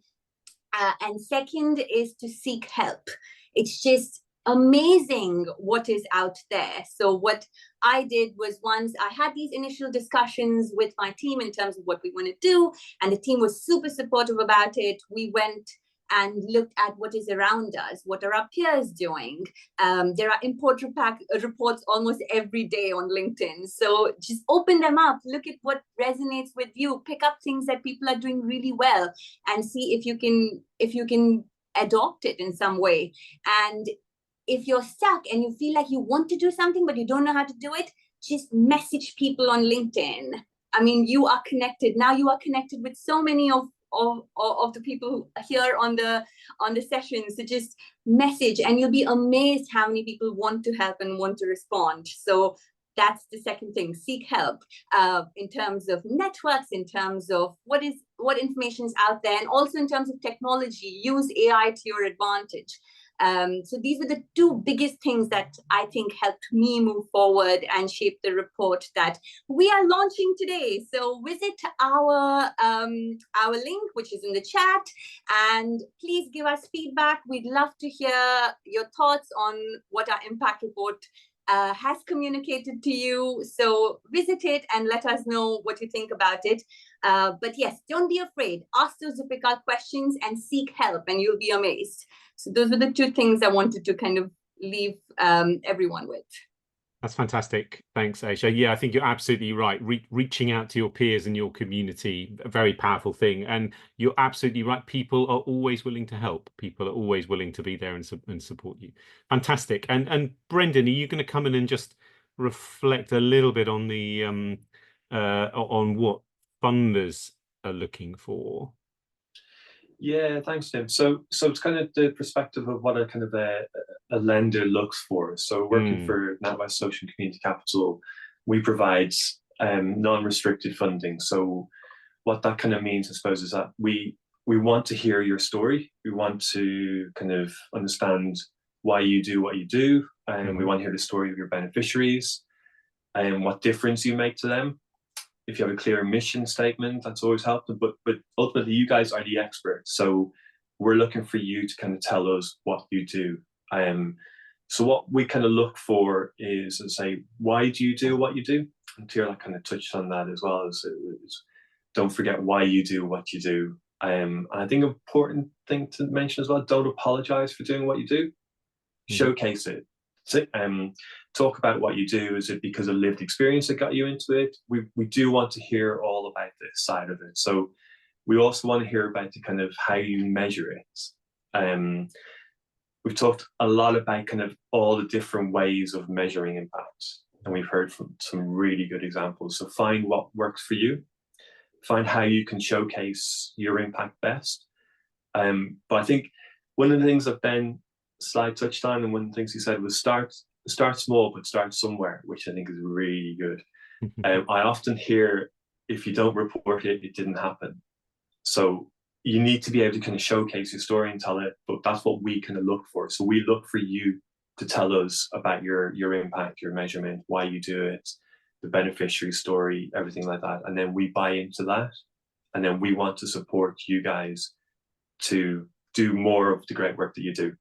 And second is to seek help. It's just amazing what is out there. So what I did was, once I had these initial discussions with my team in terms of what we want to do, and the team was super supportive about it, we went and looked at what is around us. What are our peers doing? There are import reports almost every day on LinkedIn. So just open them up, look at what resonates with you, pick up things that people are doing really well, and see if you can adopt it in some way. And if you're stuck and you feel like you want to do something, but you don't know how to do it, just message people on LinkedIn. I mean, you are connected. Now you are connected with so many of the people here on the sessions. So just message, and you'll be amazed how many people want to help and want to respond. So that's the second thing. Seek help in terms of networks, in terms of what information is out there, and also in terms of technology. Use AI to your advantage. So these are the 2 biggest things that I think helped me move forward and shape the report that we are launching today. So visit our link, which is in the chat, and please give us feedback. We'd love to hear your thoughts on what our impact report has communicated to you. So visit it and let us know what you think about it. But yes, don't be afraid. Ask those difficult questions and seek help, and you'll be amazed. So those were the 2 things I wanted to kind of leave everyone with. That's fantastic. Thanks, Aisha. Yeah, I think you're absolutely right. Reaching out to your peers and your community, a very powerful thing. And you're absolutely right. People are always willing to help. People are always willing to be there and support you. Fantastic. And Brendan, are you going to come in and just reflect a little bit on the on what funders are looking for? Yeah, thanks, Tim. So it's kind of the perspective of what a kind of a lender looks for. So working for NatWest Social Community Captial, we provide non-restricted funding. So what that kind of means, I suppose, is that we want to hear your story. We want to kind of understand why you do what you do, and we want to hear the story of your beneficiaries and what difference you make to them. If you have a clear mission statement, that's always helpful. But ultimately, you guys are the experts. So we're looking for you to kind of tell us what you do. So what we kind of look for is, say, why do you do what you do? And Teàrlach kind of touched on that as well. As don't forget why you do what you do. And I think an important thing to mention as well, don't apologize for doing what you do. Showcase it. Talk about what you do. Is it because of lived experience that got you into it? We do want to hear all about this side of it. So we also want to hear about the kind of how you measure it. We've talked a lot about kind of all the different ways of measuring impact, and we've heard from some really good examples. So find what works for you, find how you can showcase your impact best. But I think one of the things that Ben Slide touched on, and one of the things he said was start small, but start somewhere, which I think is really good. I often hear, if you don't report it, it didn't happen. So you need to be able to kind of showcase your story and tell it, but that's what we kind of look for. So we look for you to tell us about your impact, your measurement, why you do it, the beneficiary story, everything like that. And then we buy into that. And then we want to support you guys to do more of the great work that you do.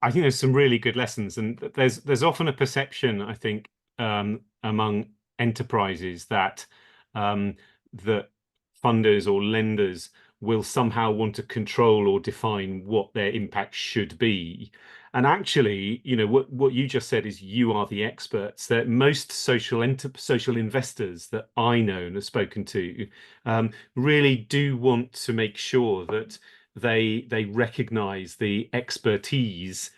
I think there's some really good lessons, and there's often a perception, I think, among enterprises that that funders or lenders will somehow want to control or define what their impact should be. And actually, you know, what you just said is you are the experts. That most social investors that I know and have spoken to really do want to make sure that they recognize the expertise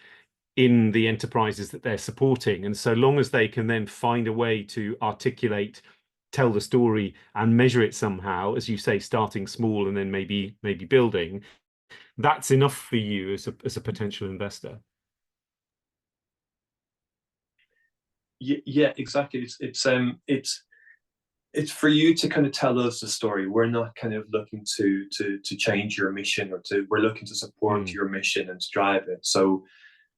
in the enterprises that they're supporting. And so long as they can then find a way to articulate, tell the story and measure it somehow, as you say, starting small and then maybe building, that's enough for you as a potential investor. Yeah, exactly. It's for you to kind of tell us the story. We're not kind of looking to change your mission, or we're looking to support your mission and to drive it. So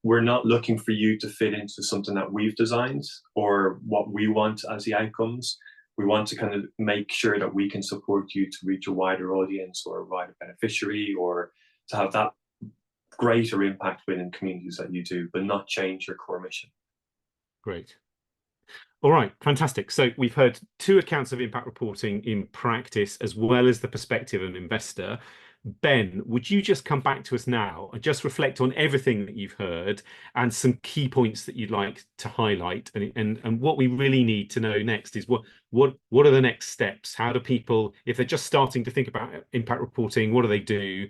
we're not looking for you to fit into something that we've designed or what we want as the outcomes. We want to kind of make sure that we can support you to reach a wider audience or a wider beneficiary, or to have that greater impact within communities that you do, but not change your core mission. Great. All right, fantastic. So we've heard two accounts of impact reporting in practice, as well as the perspective of an investor. Ben, would you just come back to us now and just reflect on everything that you've heard and some key points that you'd like to highlight? And what we really need to know next is what are the next steps? How do people, if they're just starting to think about impact reporting, what do they do?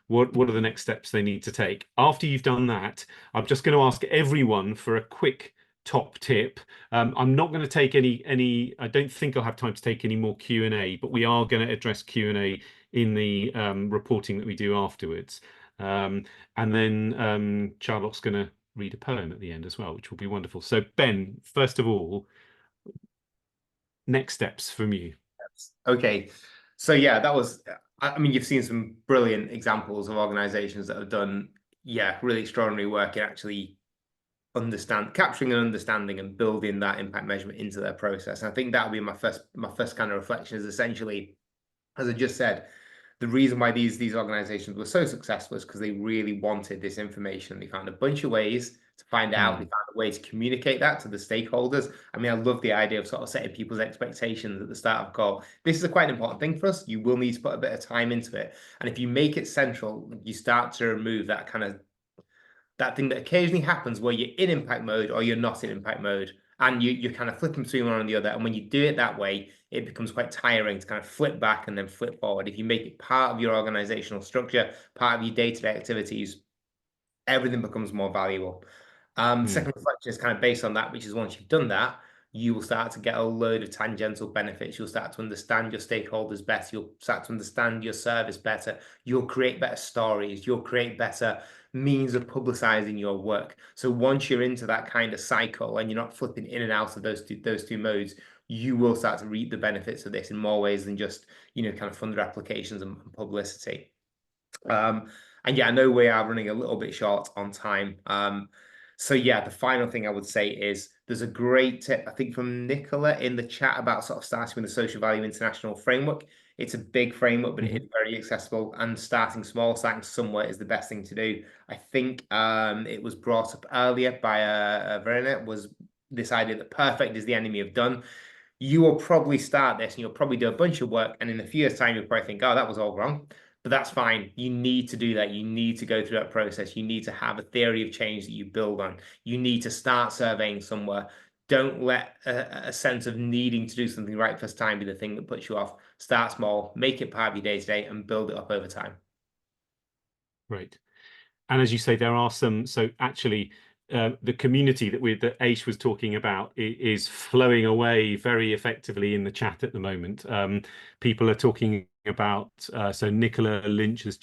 What are the next steps they need to take? After you've done that, I'm just going to ask everyone for a quick top tip. I'm not going to take any. I don't think I'll have time to take any more Q&A, but we are going to address Q&A in the reporting that we do afterwards. And then Charlotte's going to read a poem at the end as well, which will be wonderful. So Ben, first of all, next steps from you. Okay, so yeah, that was, I mean, you've seen some brilliant examples of organizations that have done, yeah, really extraordinary work in actually capturing and understanding and building that impact measurement into their process. And I think that'll be my first kind of reflection, is essentially, as I just said, the reason why these organizations were so successful is because they really wanted this information. They found a bunch of ways to find out. They found a way to communicate that to the stakeholders. I mean, I love the idea of sort of setting people's expectations at the start of call. This is a quite important thing for us. You will need to put a bit of time into it. And if you make it central, you start to remove that kind of that thing that occasionally happens where you're in impact mode or you're not in impact mode, and you're kind of flipping between one and the other. And when you do it that way, it becomes quite tiring to kind of flip back and then flip forward. If you make it part of your organizational structure, part of your day-to-day activities, everything becomes more valuable. Second reflection is kind of based on that, which is once you've done that, you will start to get a load of tangential benefits. You'll start to understand your stakeholders better. You'll start to understand your service better. You'll create better stories. You'll create better means of publicizing your work. So once you're into that kind of cycle and you're not flipping in and out of those two modes, you will start to reap the benefits of this in more ways than just, kind of funded applications and publicity. And yeah, I know we are running a little bit short on time. So yeah, the final thing I would say is there's a great tip, I think, from Nicola in the chat about sort of starting with the Social Value International Framework. It's a big framework, but it is very accessible, and starting small, starting somewhere is the best thing to do. I think it was brought up earlier by Verena, was this idea that perfect is the enemy of done. You will probably start this and you'll probably do a bunch of work, and in a few years' time, you'll probably think, oh, that was all wrong. But that's fine. You need to do that. You need to go through that process. You need to have a theory of change that you build on. You need to start surveying somewhere. Don't let a sense of needing to do something right first time be the thing that puts you off. Start small, make it part of your day-to-day, and build it up over time. Right. And as you say, there are some, so actually the community that Aish was talking about is flowing away very effectively in the chat at the moment. People are talking about, so Nicola Lynch has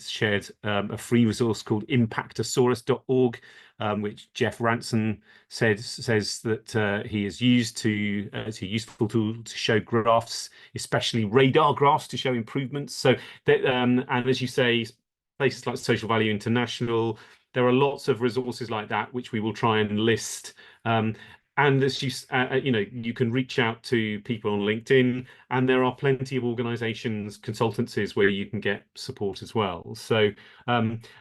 shared a free resource called impactosaurus.org, which Jeff Ranson says that he has used as a useful tool to show graphs, especially radar graphs to show improvements. So that, and as you say, places like Social Value International, there are lots of resources like that which we will try and list. And as you can reach out to people on LinkedIn, and there are plenty of organizations, consultancies where you can get support as well. So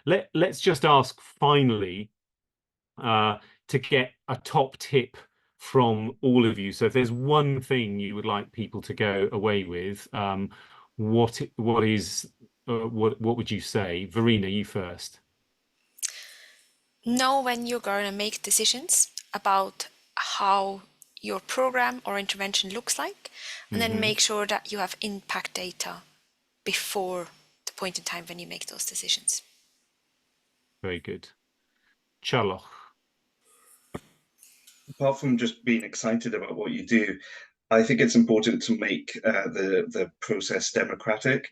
let's just ask finally to get a top tip from all of you. So if there's one thing you would like people to go away with, what would you say? Verena, you first. Know when you're going to make decisions about how your program or intervention looks like, and then make sure that you have impact data before the point in time when you make those decisions. Very good. Teàrlach. Apart from just being excited about what you do, I think it's important to make the process democratic.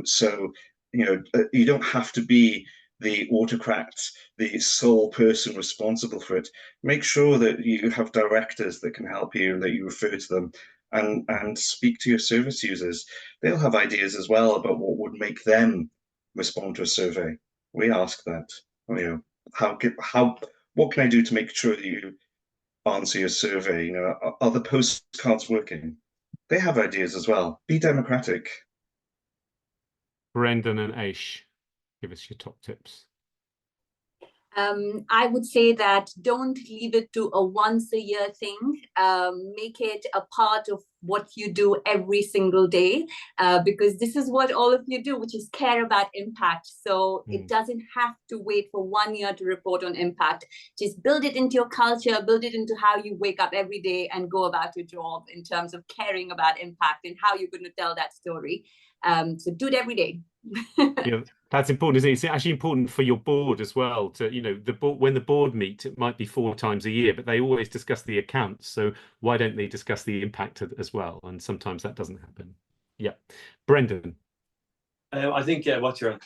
So, you don't have to be the autocrat, the sole person responsible for it. Make sure that you have directors that can help you and that you refer to them, and speak to your service users. They'll have ideas as well about what would make them respond to a survey. We ask that, what can I do to make sure that you answer your survey? Are the postcards working? They have ideas as well. Be democratic. Brendan and Aish, give us your top tips. I would say that don't leave it to a once-a-year thing. Make it a part of what you do every single day, because this is what all of you do, which is care about impact. So it doesn't have to wait for 1 year to report on impact. Just build it into your culture, build it into how you wake up every day and go about your job in terms of caring about impact and how you're going to tell that story. So do it every day. Yeah, that's important, isn't it? It's actually important for your board as well. To the board, when the board meet, it might be 4 times a year, but they always discuss the accounts. So why don't they discuss the impact as well? And sometimes that doesn't happen. Yeah, Brendan. I think what you're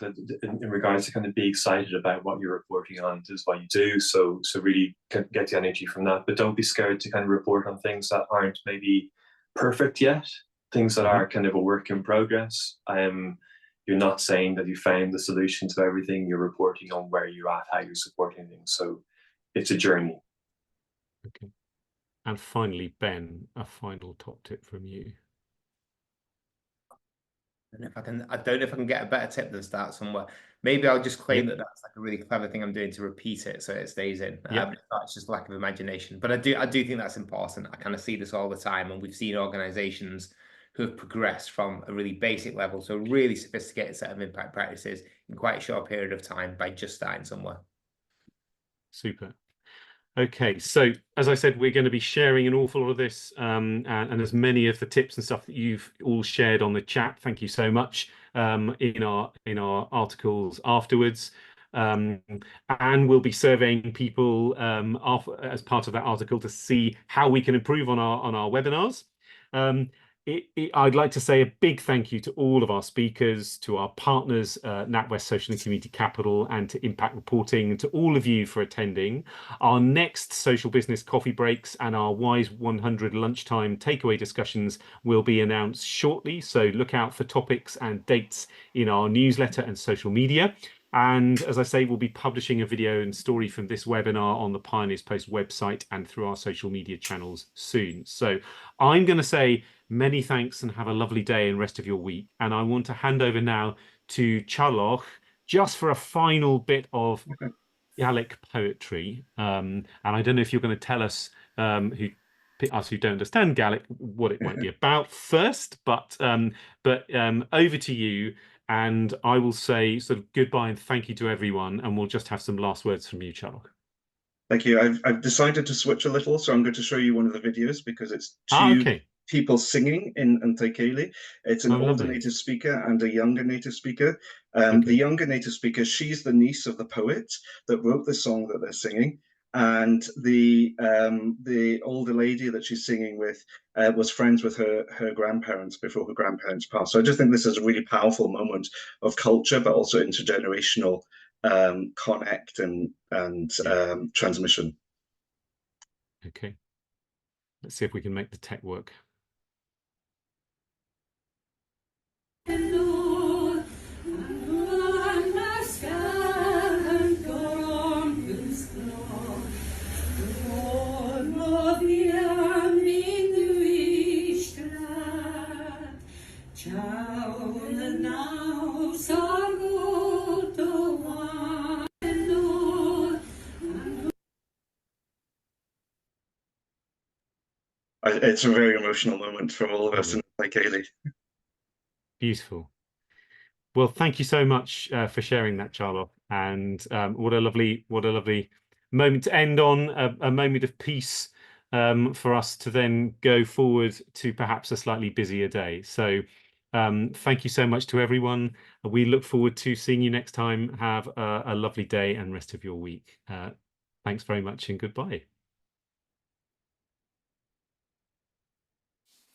in regards to kind of be excited about what you're reporting on is what you do. So really get the energy from that, but don't be scared to kind of report on things that aren't maybe perfect yet. Things that are kind of a work in progress. You're not saying that you found the solution to everything. You're reporting on where you're at, how you're supporting things. So it's a journey. Okay. And finally, Ben, a final top tip from you. I don't know if I can get a better tip than start somewhere. Maybe I'll just claim that that's like a really clever thing I'm doing to repeat it so it stays in. It's just lack of imagination. But I do think that's important. I kind of see this all the time, and we've seen organizations who have progressed from a really basic level to a really sophisticated set of impact practices in quite a short period of time by just starting somewhere. Super. Okay, so as I said, we're going to be sharing an awful lot of this and as many of the tips and stuff that you've all shared on the chat. Thank you so much in our articles afterwards. And we'll be surveying people as part of that article to see how we can improve on our webinars. I'd like to say a big thank you to all of our speakers, to our partners, NatWest Social and Community Captial, and to Impact Reporting, and to all of you for attending. Our next Social Business Coffee Breaks and our WISE 100 lunchtime takeaway discussions will be announced shortly, so look out for topics and dates in our newsletter and social media. And as I say, we'll be publishing a video and story from this webinar on the Pioneers Post website and through our social media channels soon. So I'm going to say many thanks and have a lovely day and rest of your week. And I want to hand over now to Teàrlach just for a final bit of Gaelic poetry. And I don't know if you're going to tell us who don't understand Gaelic what it might be about first, but over to you. And I will say sort of goodbye and thank you to everyone. And we'll just have some last words from you, Teàrlach. Thank you. I've decided to switch a little, so I'm going to show you one of the videos because it's two people singing in Taigh. It's an older native speaker and a younger native speaker. The younger native speaker, she's the niece of the poet that wrote the song that they're singing. And the older lady that she's singing with was friends with her grandparents before her grandparents passed. So I just think this is a really powerful moment of culture, but also intergenerational connect and transmission. Okay, let's see if we can make the tech work. It's a very emotional moment for all of us in Ceilidh. Beautiful. Well, thank you so much for sharing that, Teàrlach. And what a lovely moment to end on, a moment of peace for us to then go forward to perhaps a slightly busier day. So thank you so much to everyone. We look forward to seeing you next time. Have a lovely day and rest of your week. Thanks very much and goodbye.